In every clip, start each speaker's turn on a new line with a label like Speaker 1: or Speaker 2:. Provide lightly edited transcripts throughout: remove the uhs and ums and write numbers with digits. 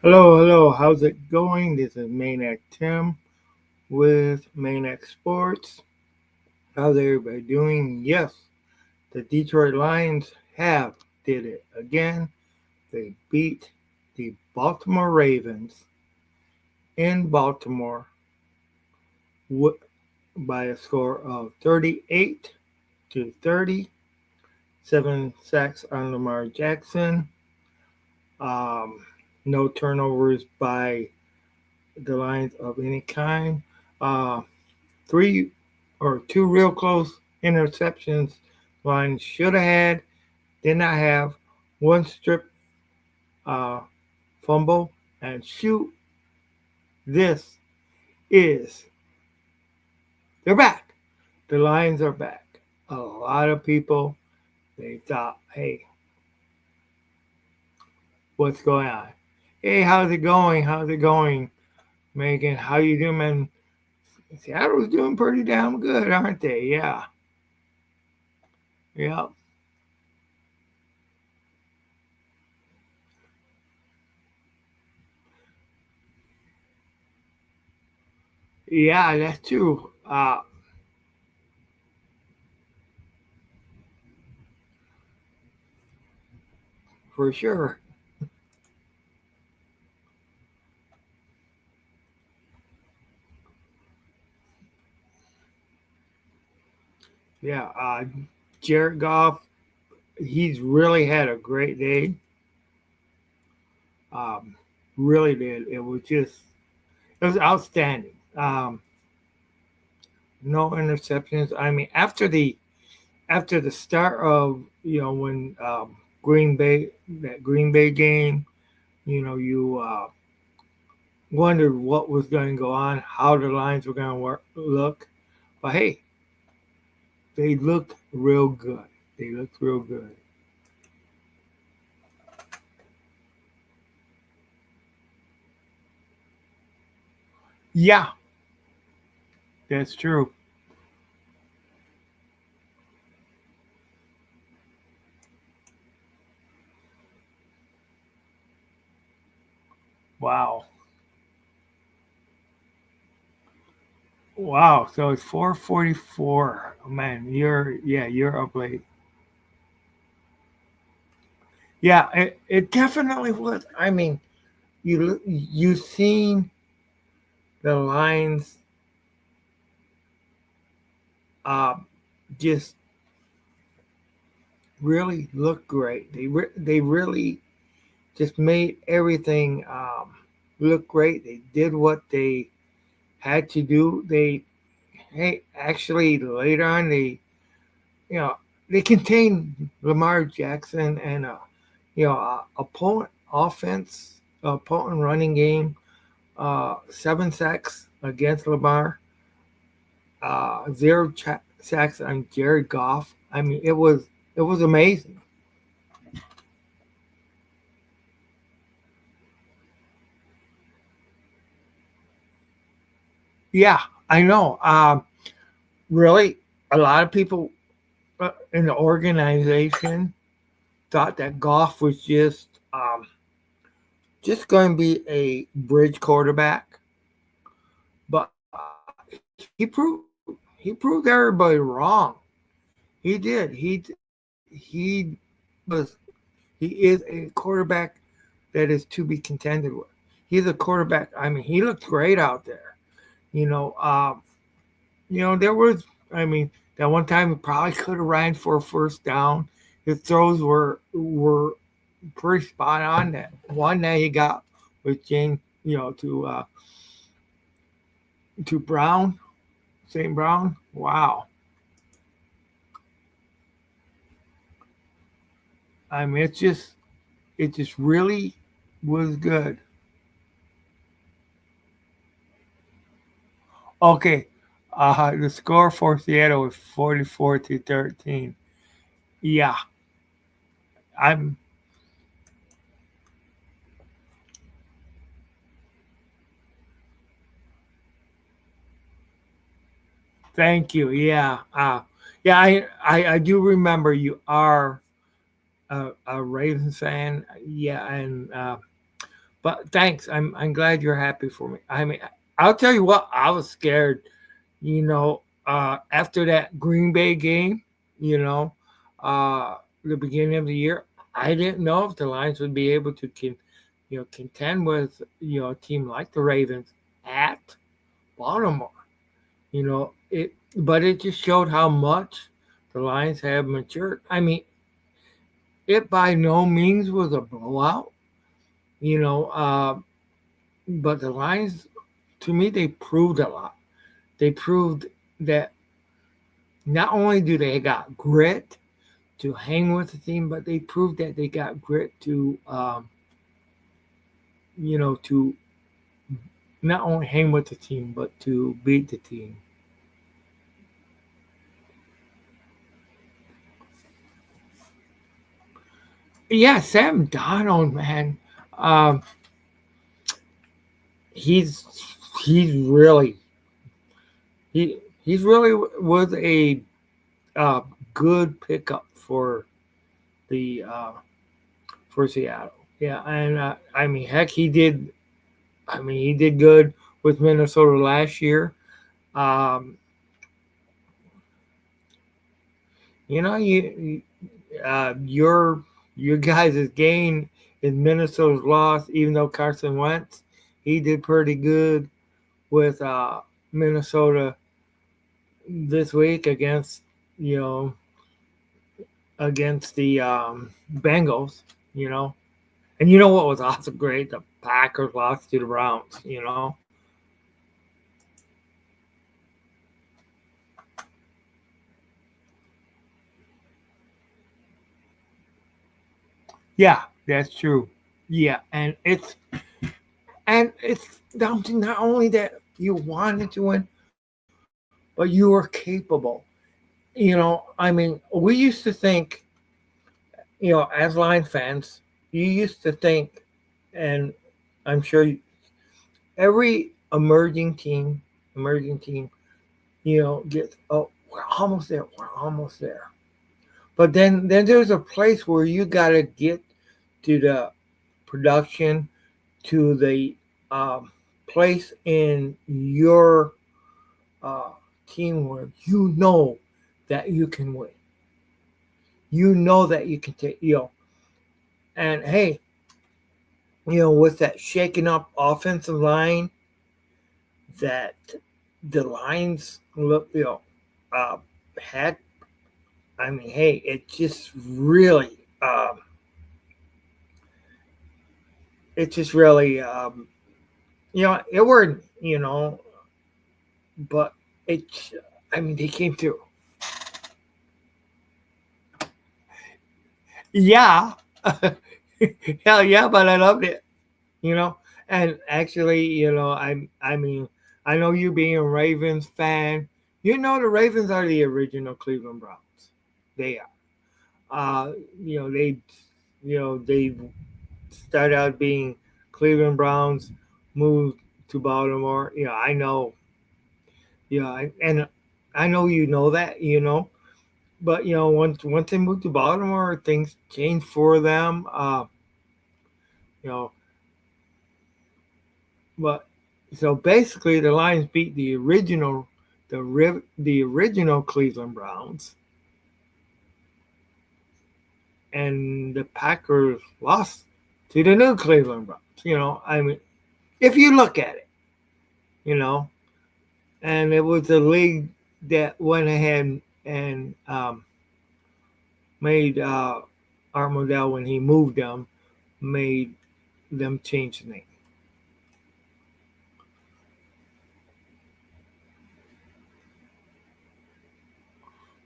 Speaker 1: Hello, hello. How's it going? This is Maniac Tim with Maniac Sports. How's everybody doing? Yes, the Detroit Lions have did it again. They beat the Baltimore Ravens in Baltimore by a score of 38-30. 7 sacks on Lamar Jackson. Um, no turnovers by the Lions of any kind. Uh, three or two real close interceptions Lions should have had, did not have. One strip uh, fumble, and shoot, this is, they're back. The Lions are back. A lot of people, they thought, hey, what's going on? Hey, how's it going? How's it going, Megan? How you doing, man? Seattle's doing pretty damn good, aren't they? Yeah. Yeah. Yeah, that's true. For sure. Yeah. Jared Goff, he's really had a great day. Um, really did. It was outstanding. No interceptions. I mean, after the start of when Green Bay game, you wondered what was going to go on, how the lines were going to look. But hey, they looked real good. They looked real good. Yeah, that's true. Wow. Wow. So it's 4:44. Man, you're up late. Yeah, it definitely was. I mean, you seen the lines uh, just really look great. They really just made everything look great. They did what they had to do. Hey, actually later on you know they contained Lamar Jackson and opponent offense, opponent running game. 7 sacks against Lamar, zero sacks on Jared Goff. I mean, it was amazing. Yeah, I know. Really, a lot of people in the organization thought that Goff was just going to be a bridge quarterback, but he proved everybody wrong. He did. He was he is a quarterback that is to be contended with. He's a quarterback. I mean, he looked great out there. You know, um, there was. I mean, that one time he probably could have ran for a first down. His throws were pretty spot on. That one that he got with James, to Brown, St. Brown. Wow. I mean, it just really was good. Okay, the score for Seattle was 44-13. Yeah, I'm. Thank you. Yeah, yeah. I do remember you are a Ravens fan. Yeah, and But thanks. I'm glad you're happy for me. I mean, I'll tell you what, I was scared, after that Green Bay game, you know, uh, the beginning of the year, I didn't know if the Lions would be able to contend with, a team like the Ravens at Baltimore. But it just showed how much the Lions have matured. I mean, it by no means was a blowout, you know, but the Lions, to me, they proved a lot. They proved that not only do they got grit to hang with the team, but they proved that they got grit to not only hang with the team, but to beat the team. Yeah, Sam Donald, man, um, he's he's really he he's really was a uh, good pickup the for Seattle. Yeah, and I mean, heck, he did. I mean, he did good with Minnesota last year. Um, you know, your guys' gain in Minnesota's loss, even though Carson Wentz, he did pretty good with Minnesota this week you know, against the Bengals. You know, and you know what was also great? The Packers lost to the Browns. Yeah, that's true. Yeah, and it's down to not only that you wanted to win, but you were capable. I mean, we used to think, as Lions fans, you used to think, and I'm sure every emerging team, gets, oh, we're almost there, we're almost there. But then there's a place where you gotta get to the production, to the um, place in your uh, team where you know that you can win. You know that you can take, and hey, with that shaking up offensive line that the Lions look, uh, had. I mean, hey, um, it just really, it were, but it, I mean, they came through. Yeah, hell yeah, but I loved it. you know. And actually, I mean, I know you being a Ravens fan, the Ravens are the original Cleveland Browns. They are. They, they started out being Cleveland Browns, moved to Baltimore. I know. And I know that. But once they moved to Baltimore, things changed for them. You know, But so basically, the Lions beat the original Cleveland Browns, and the Packers lost to the new Cleveland Browns. I mean, if you look at it, you know, and it was the league that went ahead and made Art Modell, when he moved them, made them change the name.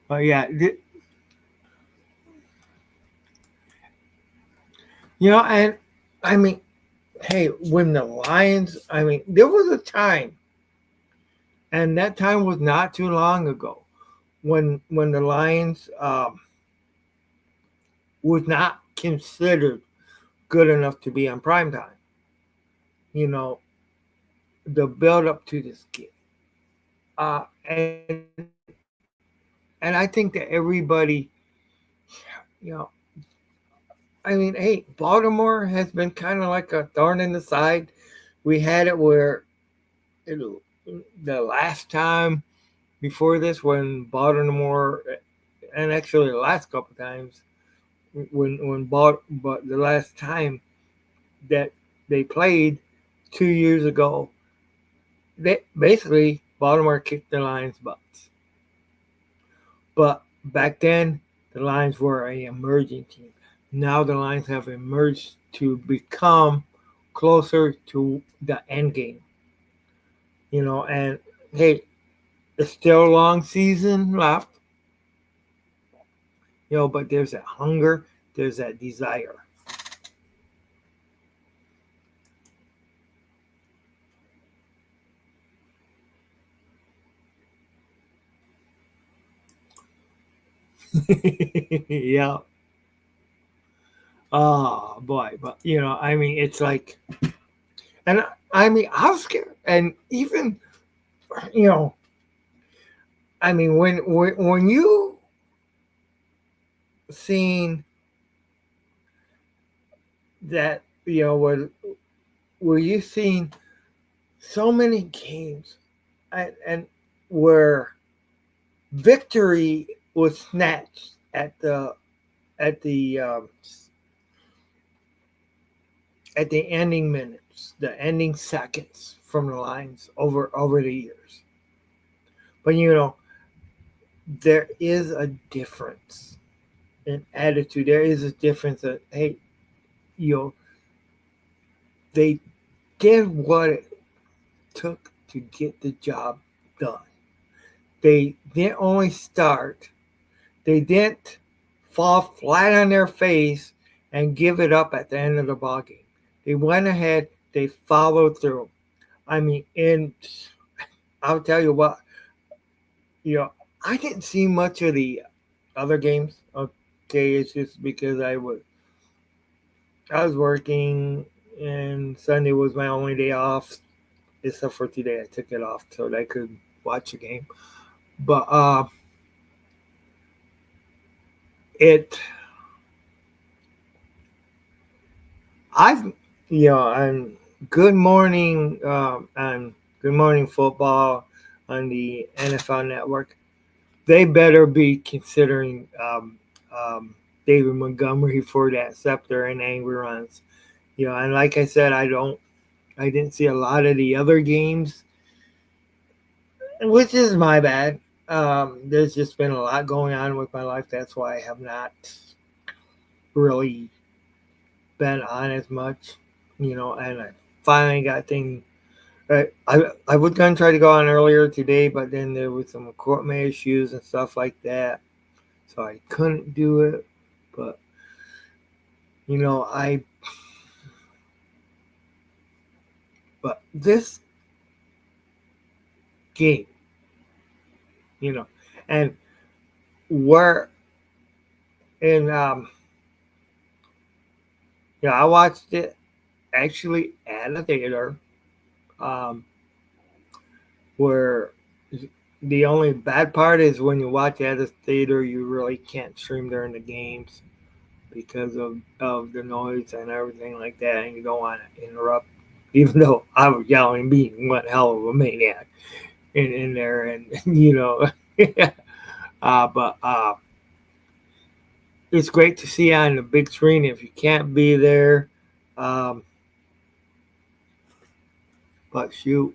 Speaker 1: But yeah, and I mean, hey, when the Lions, I mean, there was a time, and that time was not too long ago, when the Lions was not considered good enough to be on prime time. You know, the build up to this game, and I think that everybody, you know, I mean, hey, Baltimore has been kind of like a thorn in the side. We had it where it, the last time before this, when Baltimore, and actually the last couple times, but the last time that they played 2 years ago, they basically Baltimore kicked the Lions' butts. But back then, the Lions were a emerging team. Now the Lions have emerged to become closer to the end game. And hey, it's still a long season left. But there's that hunger, there's that desire. Yeah. Oh boy, but I mean, it's like, and I mean, I was scared, and even you know, I mean, when you seen that, were you seen so many games, and where victory was snatched at the at the ending minutes, the ending seconds from the Lions over the years. But there is a difference in attitude. There is a difference that, hey, you know, they did what it took to get the job done. They didn't only start, they didn't fall flat on their face and give it up at the end of the ball game. They went ahead, they followed through. I mean, and I'll tell you what, you know, I didn't see much of the other games. Okay, it's just because I was working, and Sunday was my only day off, except for today. I took it off so that I could watch the game. But it, I've, on Good Morning, on Good Morning Football on the NFL Network, they better be considering um, David Montgomery for that scepter and angry runs. And like I said, I didn't see a lot of the other games, which is my bad. There's just been a lot going on with my life. That's why I have not really been on as much, and I finally got things. I was gonna try to go on earlier today, but then there was some equipment issues and stuff like that, so I couldn't do it. But I but this game, you know, and we're in I watched it actually at a theater, um, where the only bad part is when you watch at a theater, you really can't stream during the games because of the noise and everything like that, and you don't want to interrupt. Even though I was yelling, being one hell of a maniac in there, and but it's great to see on the big screen if you can't be there. Um, but shoot,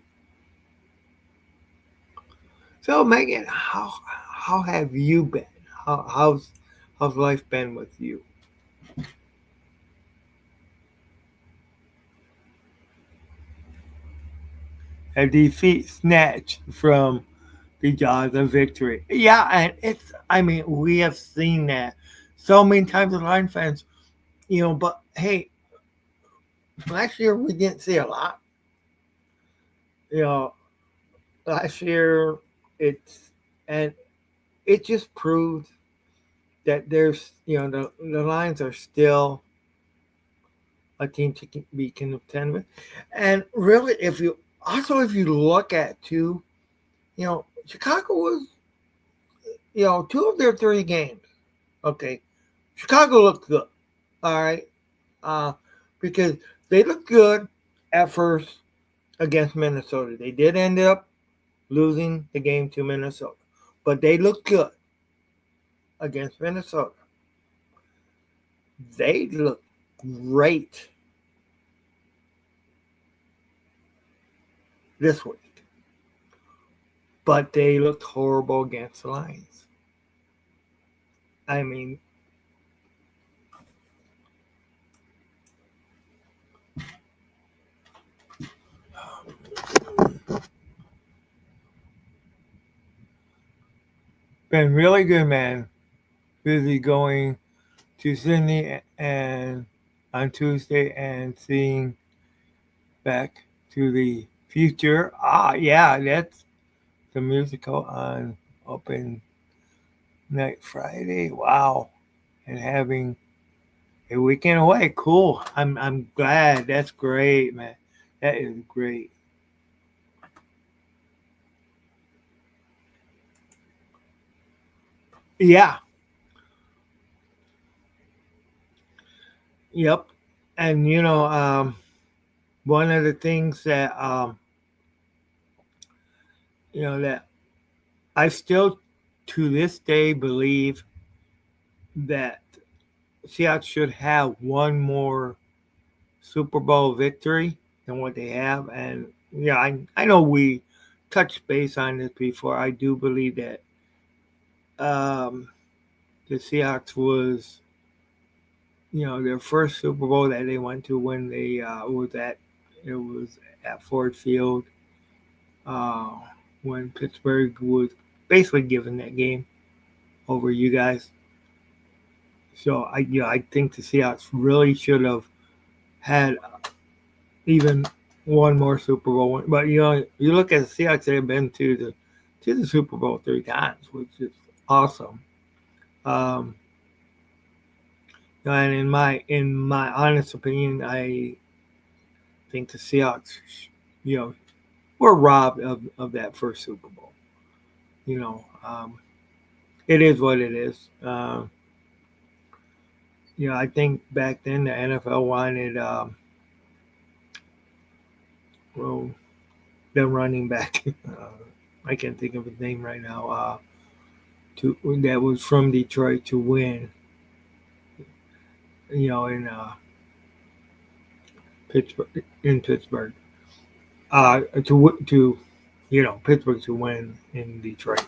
Speaker 1: so Megan, how have you been? How's life been with you? A defeat snatched from the jaws of victory. Yeah, and I mean, we have seen that so many times as Lion fans, but hey, last year we didn't see a lot. You know, last year it's and it just proved that there's the Lions are still a team to be contended with. And really, if you look at too, Chicago was, two of their three games. Okay, Chicago looked good. All right, uh, because they looked good at first against Minnesota. They did end up losing the game to Minnesota, but they looked good against Minnesota. They looked great this week, but they looked horrible against the Lions. I mean, been really good, man. Busy going to Sydney and on Tuesday and seeing Back to the Future. Ah, yeah, that's the musical on open night Friday. Wow, and having a weekend away. Cool. I'm glad. That's great, man. That is great. Yeah. Yep. And one of the things that that I still to this day believe that Seattle should have one more Super Bowl victory than what they have. And yeah, I know we touched base on this before. I do believe that um, the Seahawks was their first Super Bowl that they went to when they it was at Ford Field uh, when Pittsburgh was basically given that game over you guys. So I think the Seahawks really should have had even one more Super Bowl win. But you look at the Seahawks; they've been to the Super Bowl 3 times, which is awesome. Um, and in my honest opinion, I think the Seahawks, you know, were robbed of that first Super Bowl. You know, it is what it is. I think back then the NFL wanted well, the running back. I can't think of his name right now. To that was from Detroit to win. In Pittsburgh, in Pittsburgh, to Pittsburgh to win in Detroit.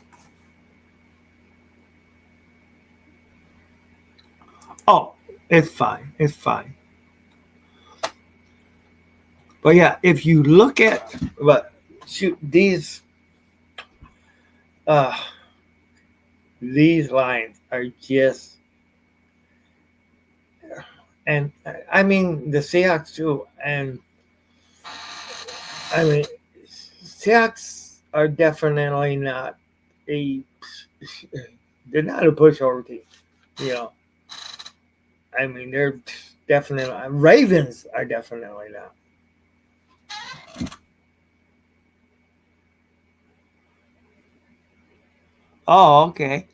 Speaker 1: Oh, it's fine. It's fine. But yeah, if you look at but shoot uh these lines are just and I mean the Seahawks too, and I mean Seahawks are definitely not a they're not a pushover team. You know, I mean they're definitely Ravens are definitely not. Oh, okay.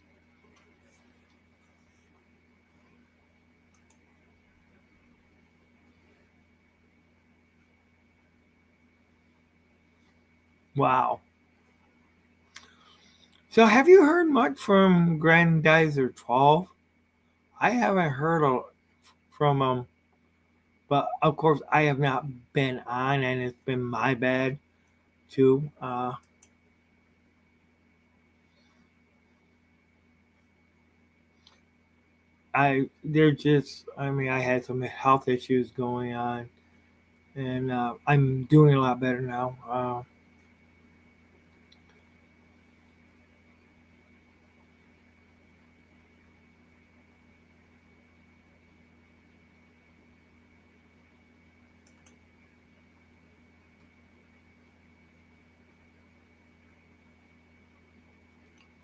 Speaker 1: Wow. So have you heard much from Grandizer 12? I haven't heard from him, but of course I have not been on, and it's been my bad too. They're just. I mean, I had some health issues going on, and I'm doing a lot better now.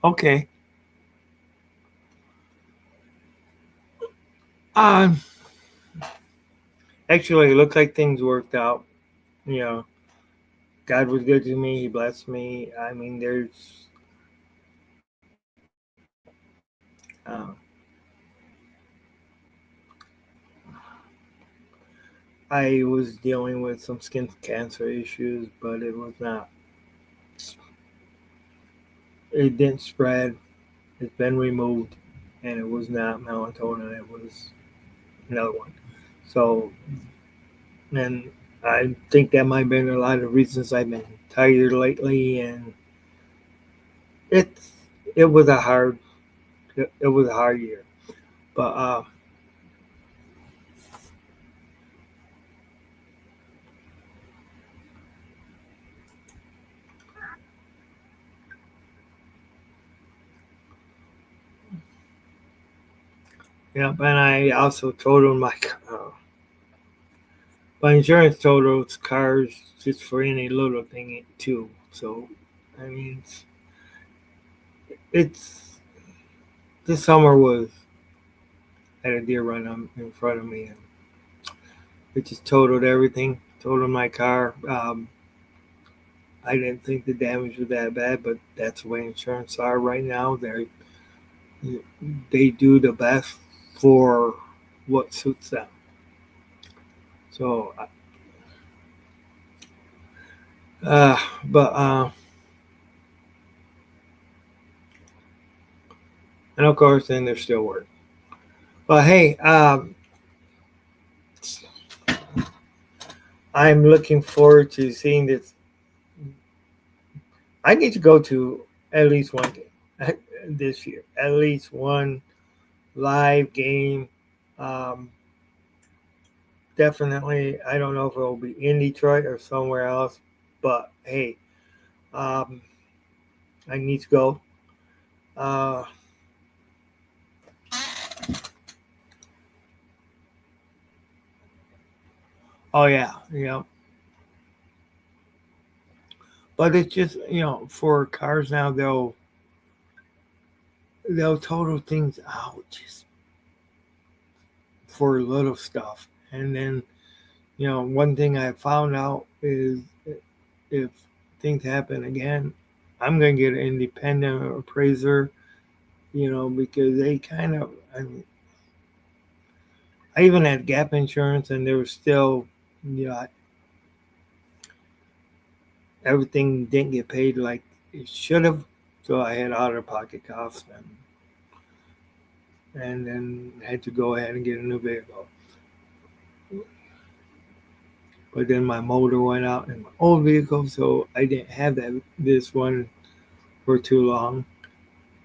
Speaker 1: Okay. Um. Actually, it looks like things worked out. You know, God was good to me. He blessed me. I mean, uh, I was dealing with some skin cancer issues, but it was not. It didn't spread. It's been removed, and it was not melatonin. It was another one. So, and I think that might have been a lot of reasons I've been tired lately, and it's it was a hard it was a hard year. But yeah, and I also totaled my insurance totals cars just for any little thing too. So, I mean, it's this summer was had a deer run in front of me, and it just totaled everything. Totaled my car. I didn't think the damage was that bad, but that's the way insurance are right now. They do the best for what suits them. So, but and of course, then there's still work. But hey, I'm looking forward to seeing this. I need to go to at least one game this year. At least one live game. Um, Definitely, I don't know if it will be in Detroit or somewhere else, but hey, um, I need to go. Uh, oh yeah, but it's just for cars now they'll total things out just for little stuff, and then one thing I found out is if things happen again, I'm gonna get an independent appraiser, because they kind of. I even had gap insurance, and there was still, you know, everything didn't get paid like it should have. So I had out of pocket costs, and then had to go ahead and get a new vehicle. But then my motor went out in my old vehicle, so I didn't have this one for too long.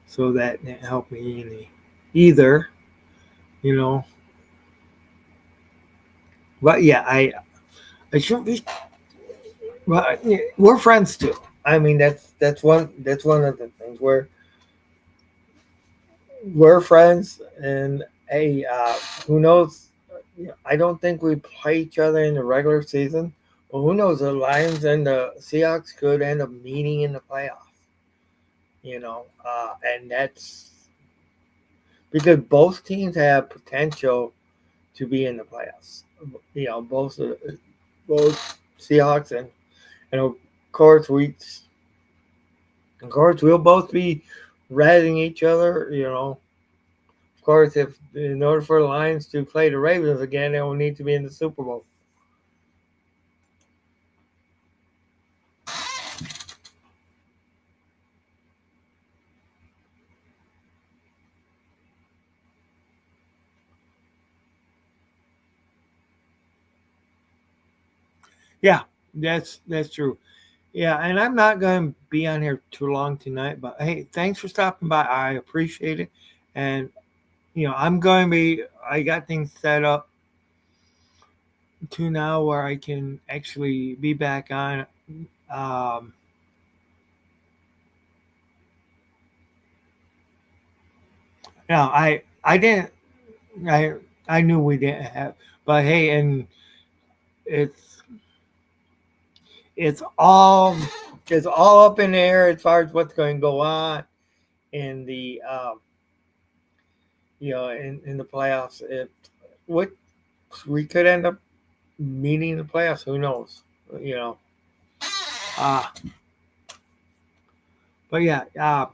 Speaker 1: So that didn't help me any either, you know. But yeah, I shouldn't be. Well, yeah, we're friends too. I mean, that's one of the things where we're friends, and hey, who knows? I don't think we play each other in the regular season, but who knows? The Lions and the Seahawks could end up meeting in the playoffs. And that's because both teams have potential to be in the playoffs. Both Seahawks and course we of course we'll both be ratting each other. Of course, if in order for the Lions to play the Ravens again, they will need to be in the Super Bowl. Yeah, that's true. Yeah, and I'm not going to be on here too long tonight, but hey, thanks for stopping by. I appreciate it, and I'm going to be. I got things set up to now where I can actually be back on. Um, I didn't I I knew we didn't have, but hey, and it's it's all it's all up in the air as far as what's going to go on in the in the playoffs. What we could end up meeting in the playoffs. Who knows? You know. Uh but yeah,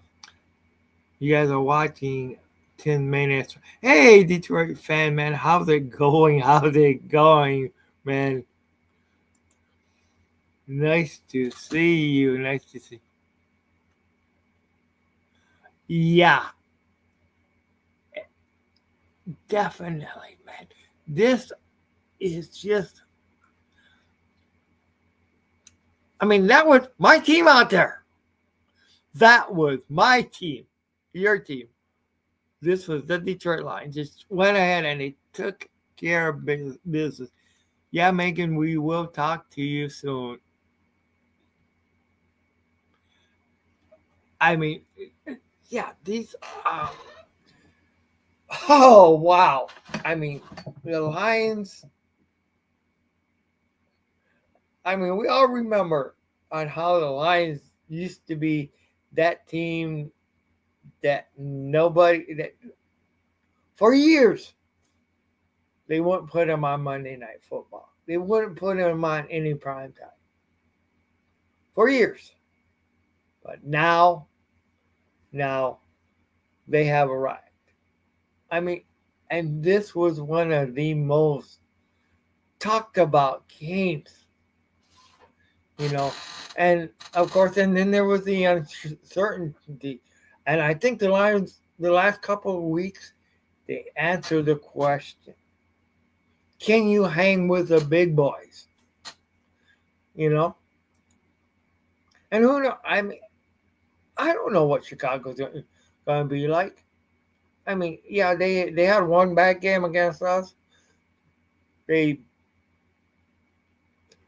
Speaker 1: you guys are watching 10 minutes. Hey, Detroit fan, man, how's it going? How's it going? Man, nice to see you. Nice to see. Yeah, definitely, man. This is just. I mean, that was my team out there. That was my team. Your team. This was the Detroit Lions. Just went ahead and they took care of business. Yeah, Megan, we will talk to you soon. I mean, yeah, these. Uh, oh wow! I mean, the Lions. I mean, we all remember on how the Lions used to be that team that nobody that for years they wouldn't put them on Monday Night Football. They wouldn't put them on any prime time for years. But now they have arrived. I mean, and this was one of the most talked about games, you know. And of course, and then there was the uncertainty. And I think the Lions, the last couple of weeks, they answered the question: can you hang with the big boys? You know, and who know? I mean, I don't know what Chicago's going to be like. I mean, yeah, they had one bad game against us. They,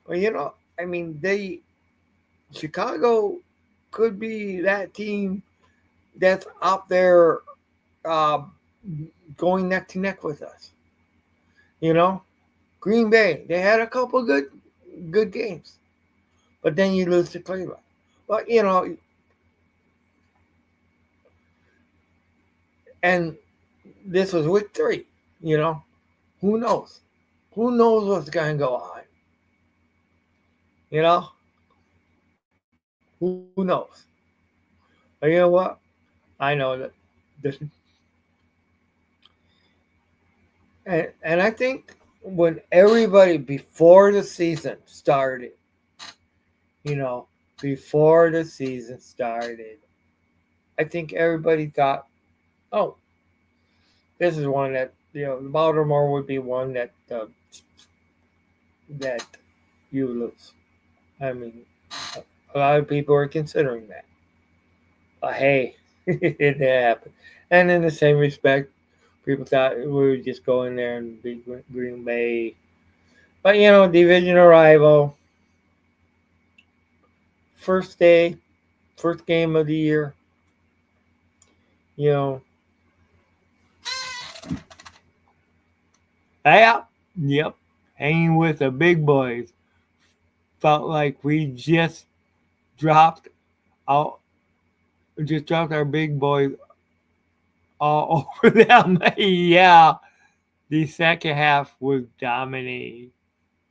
Speaker 1: well, you know, I mean, they Chicago could be that team that's out there uh, going neck to neck with us. You know, Green Bay, they had a couple good games, but then you lose to Cleveland. But you know, and this was week 3. You know, who knows? Who knows what's going to go on? You know, who knows? But you know what? I know that this, and I think when everybody before the season started, you know, before the season started, I think everybody thought, oh, this is one that Baltimore would be one that you lose. I mean, a lot of people are considering that. But hey, it didn't happen. And in the same respect, people thought we would just go in there and beat Green Bay. But you know, divisional rival, first day, first game of the year. You know, yeah, yep, hanging with the big boys. Felt like we dropped out, just dropped our big boys all over them. Yeah, the second half was dominating,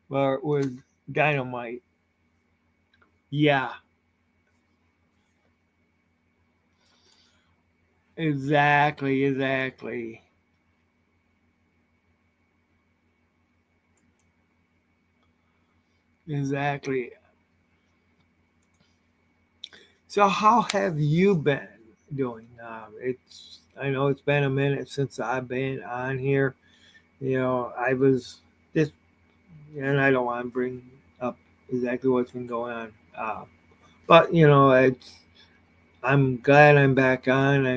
Speaker 1: or was dynamite. Yeah, exactly. Exactly. So, how have you been doing? It's I know it's been a minute since I've been on here. You know, I was this, and I don't want to bring up exactly what's been going on. But you know, I'm glad I'm back on.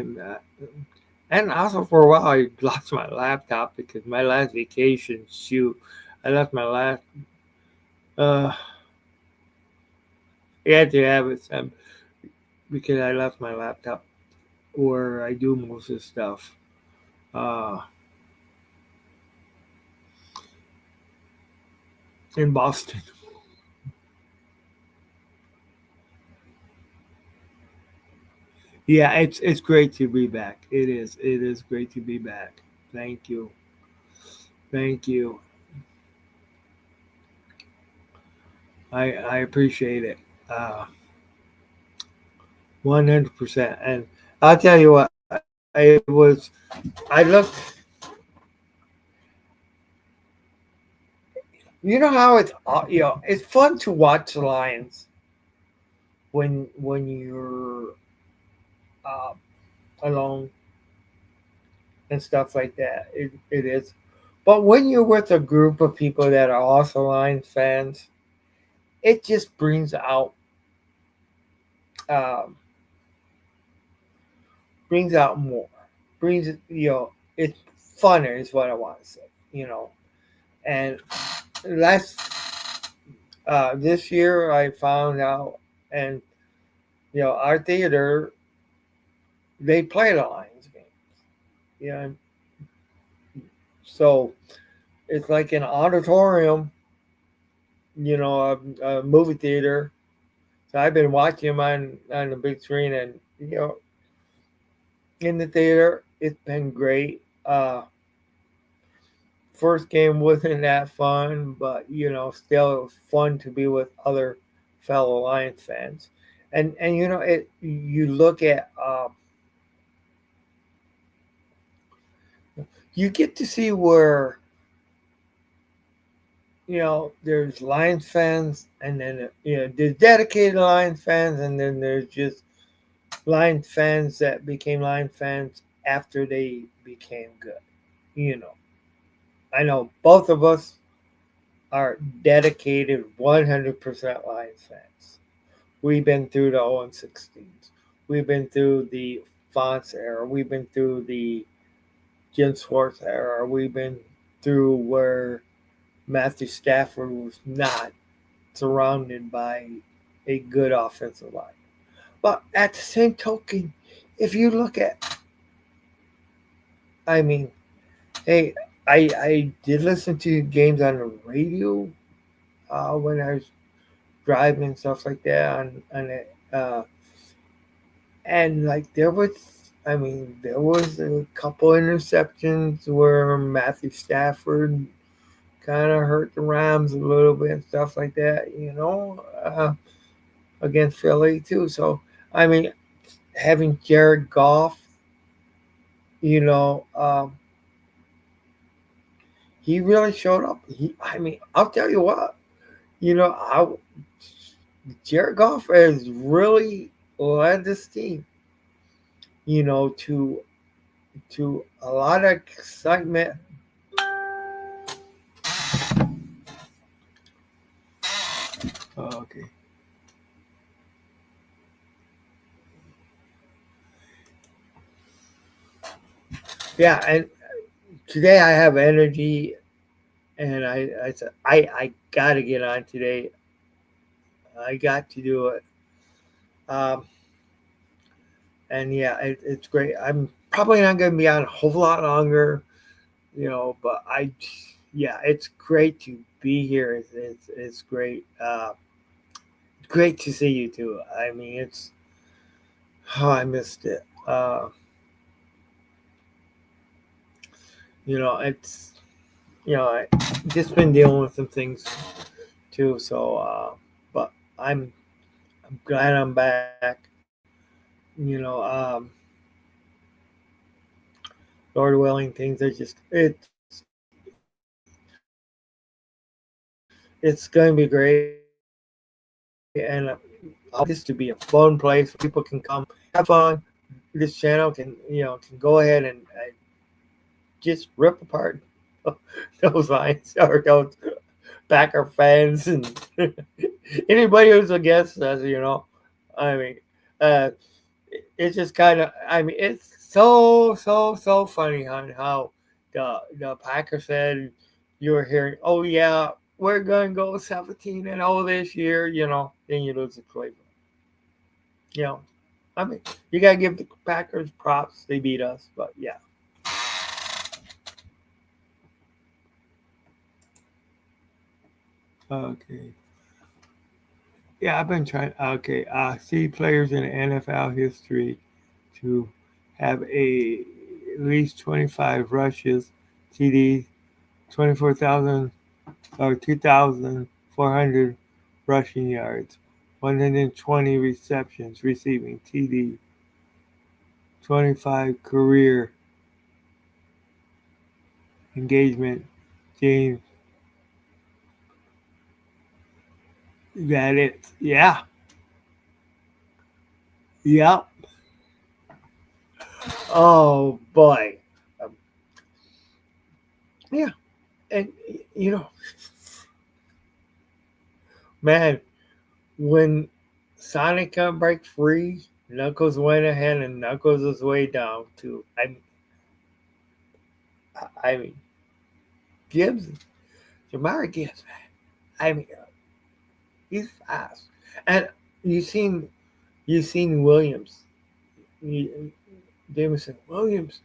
Speaker 1: And also for a while I lost my laptop because my last vacation shoot, I left my last. Uh, I had to have it because I left my laptop where I do most of the stuff. Uh, in Boston. Yeah, it's great to be back. It is great to be back. Thank you, thank you. I appreciate it. 100%. And I'll tell you what, it was. I looked.
Speaker 2: You know how it's fun to watch the Lions when you're uh, alone and stuff like that. It is. But when you're with a group of people that are also Lions fans, it just um, brings out more. Brings it's funner is what I want to say. You know, and last this year I found out, and our theater they play the Lions games. Yeah, so it's like an auditorium, a movie theater. So I've been watching them on the big screen, and in the theater, it's been great. First game wasn't that fun, but still it was fun to be with other fellow Lions fans. And you look at you get to see where there's Lions fans, and then there's dedicated Lions fans, and then there's just Lions fans that became Lions fans after they became good. You know, I know both of us are dedicated 100% Lions fans. We've been through the 0 and 16s. We've been through the Fonts era. We've been through the Jim Schwartz era. We've been through where Matthew Stafford was not surrounded by a good offensive line. But at the same token, if you look at, I mean, hey, I did listen to games on the radio when I was driving and stuff like that on it, and like there was a couple interceptions where Matthew Stafford kind of hurt the Rams a little bit and stuff like that, against Philly too. So I mean, having Jared Goff, you know, um, he really showed up. I mean, I'll tell you what, I Jared Goff has really led this team, to a lot of excitement.
Speaker 1: Okay.
Speaker 2: Yeah, and today I have energy, and I said I got to get on today. I got to do it. Um, and yeah, it's great. I'm probably not going to be on a whole lot longer, but yeah, it's great to be here. It's great. Great to see you too. I mean, I missed it. It's I just been dealing with some things too. So, but I'm glad I'm back. You know, um, Lord willing, things are just it's going to be great, and I want this to be a fun place where people can come have fun. This channel can go ahead and just rip apart those lines or those Packer fans and anybody who's against us. I mean, uh, it's just kind of. I mean, it's so funny on how the Packer said you were hearing. Oh yeah, we're gonna go 17-0 this year. Then you lose to Cleveland. You know, I mean, you gotta give the Packers props. They beat us, but yeah.
Speaker 1: Okay. Yeah, I've been trying. Okay. See players in NFL history to have at least 25 rushes, TDs, 24,000 or 2,400 rushing yards, 120 receptions receiving TD, 25 career engagement. James That is, yeah, yep.
Speaker 2: Oh boy, um, yeah, and you know, man, when Sonic got break free, Knuckles went ahead and Knuckles his way down to. I mean, Gibbs, Jamar Gibbs, man. I mean, he's fast, and you seen you seen Williams, Jameson Williams.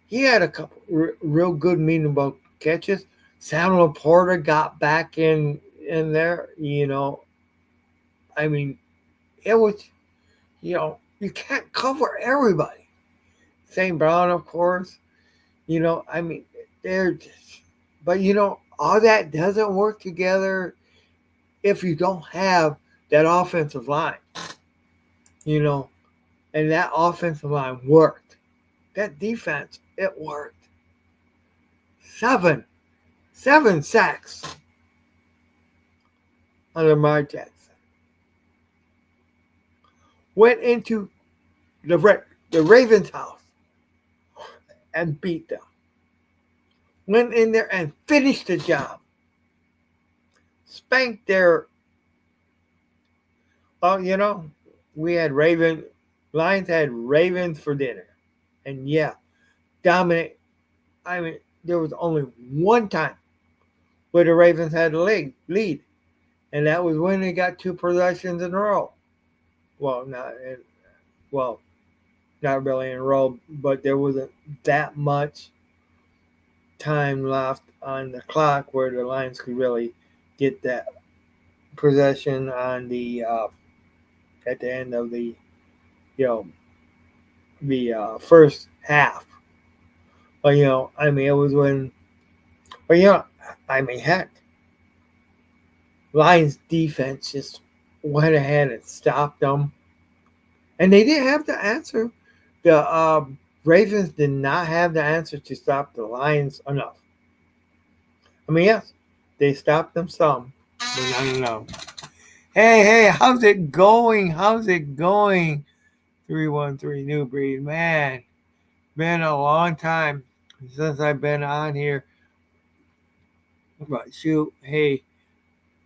Speaker 2: He had a couple real good meaningful catches. Samuel Porter got back in there. I mean, it was you can't cover everybody. St. Brown, of course. I mean, they're just, but all that doesn't work together if you don't have that offensive line. You know, and that offensive line worked. That defense, it worked. Seven, 7 sacks on Lamar Jackson. Went into the the Ravens' house and beat them. Went in there and finished the job. Spanked their. Well, we had Lions had Ravens for dinner, and yeah, dominant. I mean, there was only one time where the Ravens had a lead, and that was when they got 2 possessions in a row. Well, well, not really in a row, but there wasn't that much time left on the clock where the Lions could really get that possession on the at the end of you know first half. But I mean, it was when. But I mean, heck, Lions defense just went ahead and stopped them, and they didn't have the answer. The Ravens did not have the answer to stop the Lions enough. I mean, yes, they stopped them some, but not enough. Hey, how's it going? How's it going? 313 New Breed, man. Been a long time since I've been on here. But shoot, hey,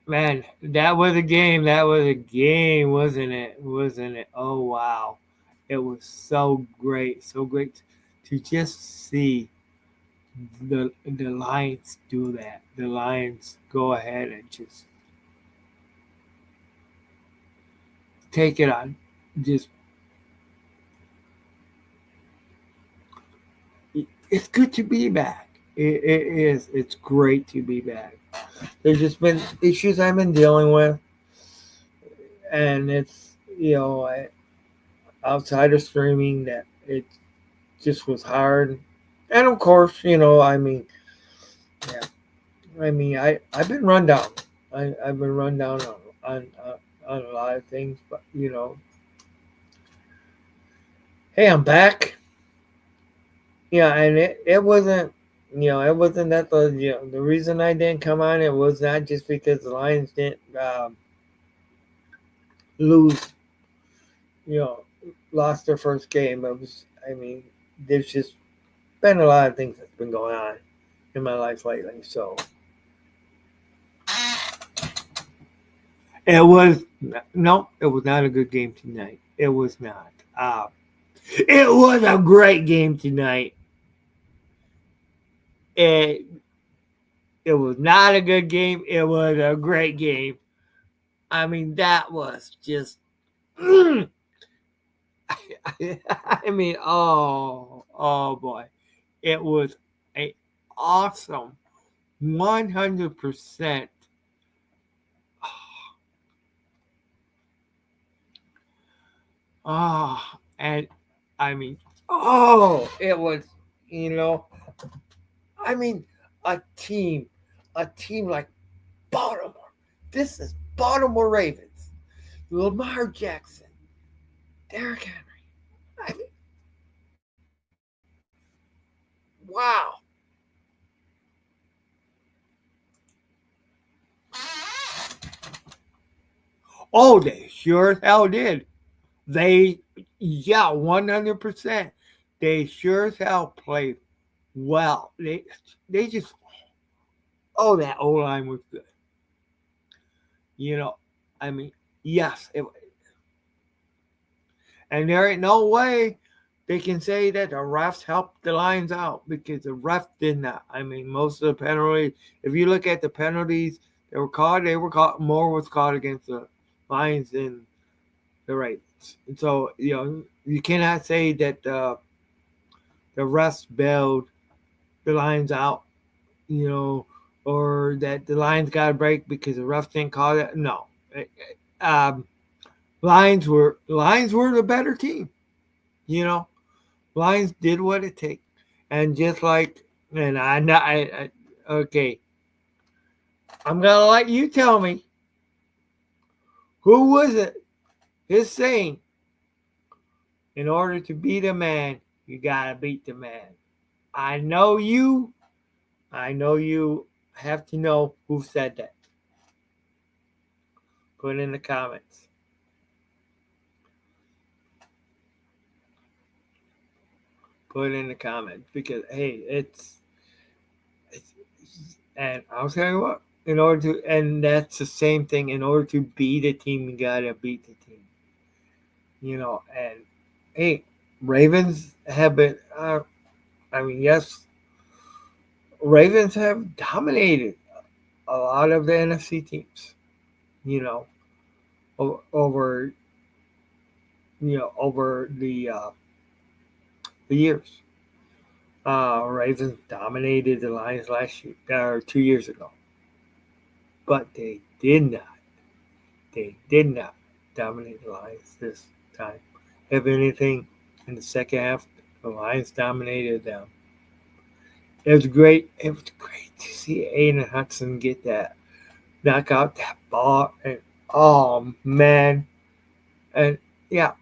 Speaker 2: man, that was a game. That was a game, wasn't it? Wasn't it? Oh wow, it was so great to just see the Lions do that. The Lions go ahead and just take it on. Just it's good to be back. It is. It's great to be back. There's just been issues I've been dealing with, and it's outside of streaming that it just was hard. And of course, I mean, yeah, I mean, I've been run down. I've been run down on a lot of things, but hey, I'm back. Yeah, and it wasn't. It wasn't that the reason I didn't come on. It was not just because the Lions didn't lose. You know, lost their first game. It was. I mean, there's just been a lot of things that's been going on in my life lately. So it was no, it was not a good game tonight. It was not. It was a great game tonight. It it was not a good game. It was a great game. I mean, that was just. I mean, oh boy, it was a awesome 100%. And I mean, it was, you know, I mean, a team, a team like Baltimore. This is Baltimore Ravens, Lamar Jackson, Derrick Henry. I mean, wow.
Speaker 1: Oh, they sure as hell did. They, yeah, 100%. They sure as hell played well. They just, oh, that O line was good. You know, I mean, yes, and there ain't no way they can say that the refs helped the Lions out because the ref did not. I mean, most of the penalties, if you look at the penalties they were caught, more was caught against the Lions than the Ravens. And so, you cannot say that the refs bailed the Lions out, you know, or that the Lions got a break because the refs didn't call it. No. Um, Lions were the better team, you know. Lions did what it takes, and just like, and okay, I'm gonna let you tell me who was it is saying, in order to beat a man, you gotta beat the man. I know you. I know you have to know who said that. Put it in the comments. Put it in the comments because hey, it's and I'll tell you what. In order to, and that's the same thing. In order to beat a team, you gotta beat the team. And hey, Ravens have been. I mean, yes, Ravens have dominated a lot of the NFC teams. You know, over over the years. Ravens dominated the Lions last year or 2 years ago, but they did not dominate the Lions this time. If anything, in the second half, the Lions dominated them. It was great. It was great to see Aiden Hudson get that, knock out that ball, and oh man, and yeah,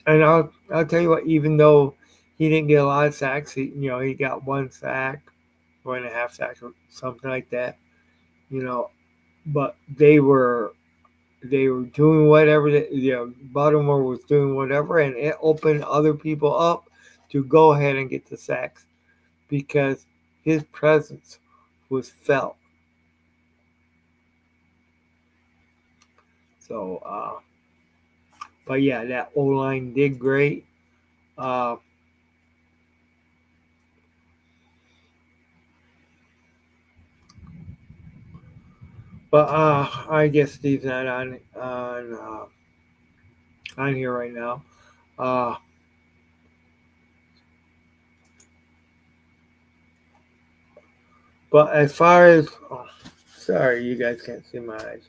Speaker 1: and I'll tell you what. Even though he didn't get a lot of sacks, he got one sack, 1.5 sacks, or something like that. You know, but they were doing whatever. Baltimore was doing whatever, and it opened other people up to go ahead and get the sacks because his presence was felt. So, but yeah, that O line did great. Uh, but I guess Steve's not on here right now. Uh, but as far as sorry, you guys can't see my eyes.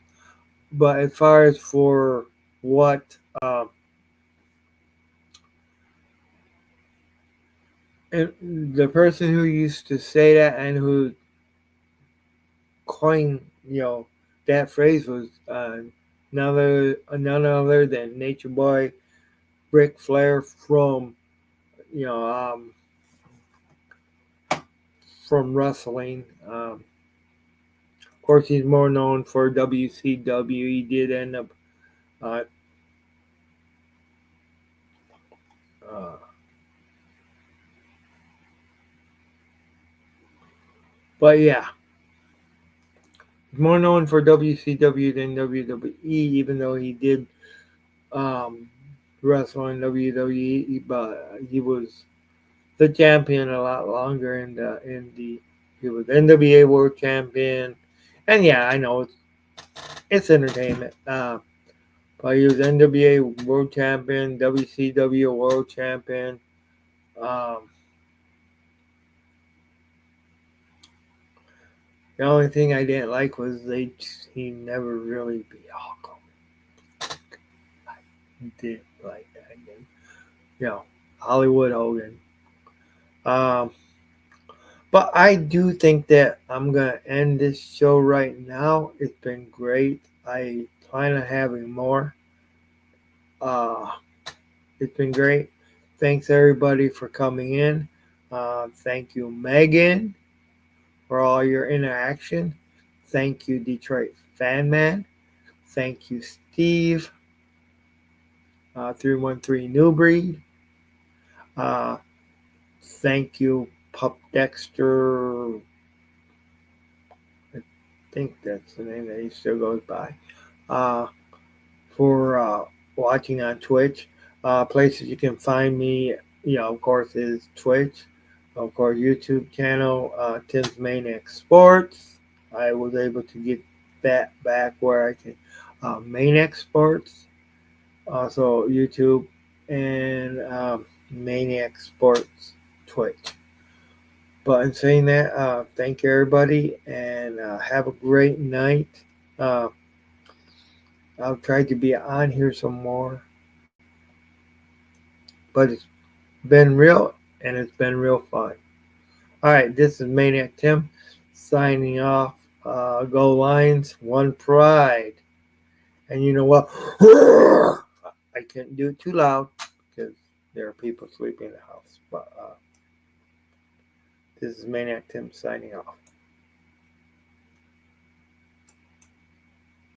Speaker 1: But as far as for what um, and the person who used to say that and who coined that phrase was none other than Nature Boy Ric Flair you know um, from wrestling. Of course, he's more known for WCW. He did end up, uh, uh, but yeah, he's more known for WCW than WWE. Even though he did um, wrestle in WWE, but he was the champion a lot longer in the he was NWA World Champion, and yeah, I know it's entertainment. But he was NWA World Champion, WCW World Champion. Um, the only thing I didn't like was he never really beat Hulk Hogan. I didn't like that again. Hollywood Hogan. Um, but I do think that I'm gonna end this show right now. It's been great. I plan on having more. Uh, it's been great. Thanks everybody for coming in. Thank you, Megan, for all your interaction. Thank you, Detroit Fan Man. Thank you,
Speaker 2: Steve, 313 New Breed. Uh, Thank you, Pup Dexter. I think that's the name that he still goes by. Uh, for watching on Twitch. Places you can find me, of course, is Twitch. Of course, YouTube channel, Tim's Maniac Sports. I was able to get that back where I can, Maniac Sports. Also, YouTube and Maniac Sports Twitch. But in saying that, thank you everybody and have a great night. Uh, I'll try to be on here some more, but it's been real and it's been real fun. All right, this is Maniac Tim signing off. Go Lions, one pride. And you know what? I couldn't do it too loud because there are people sleeping in the house. But this is Maniac Tim signing off.